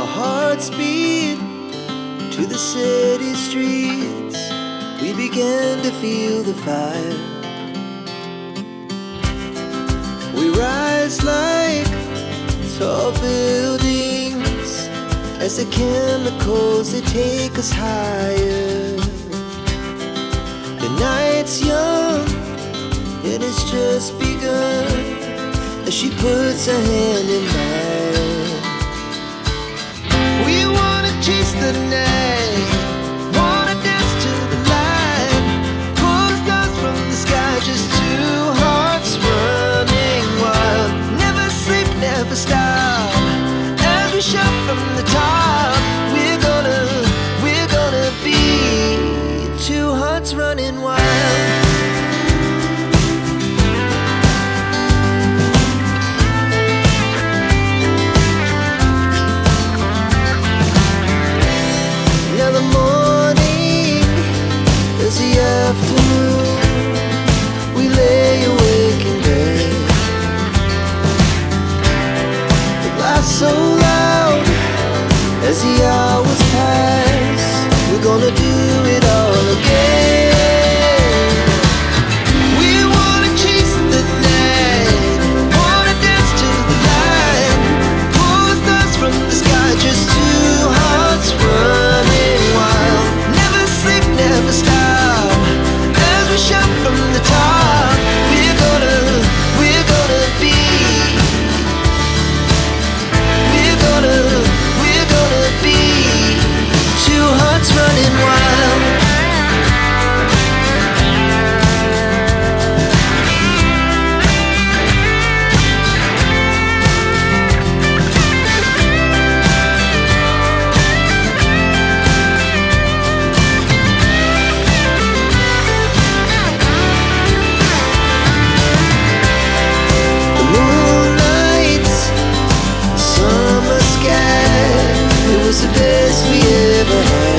Our hearts beat to the city streets. We began to feel the fire. We rise like tall buildings as the chemicals, they take us higher. The night's young and it's just begun as she puts her hand in mine. We wanna chase the night, wanna dance to the light, pull stars from the sky, just two hearts running wild. Never sleep, never stop, as we shout from the top. We're gonna be two hearts running wild. Now the morning is the afternoon. We lay awake in bed. The laughs so loud as the hours pass. We're gonna do it all again. We wanna chase the night, wanna dance to the light, pull stars from the sky, just two hearts running wild. Never sleep, never stop, as we shout from the top. We're gonna be, we're gonna be two hearts running wild. The moonlight, summer sky, it was the best we ever had.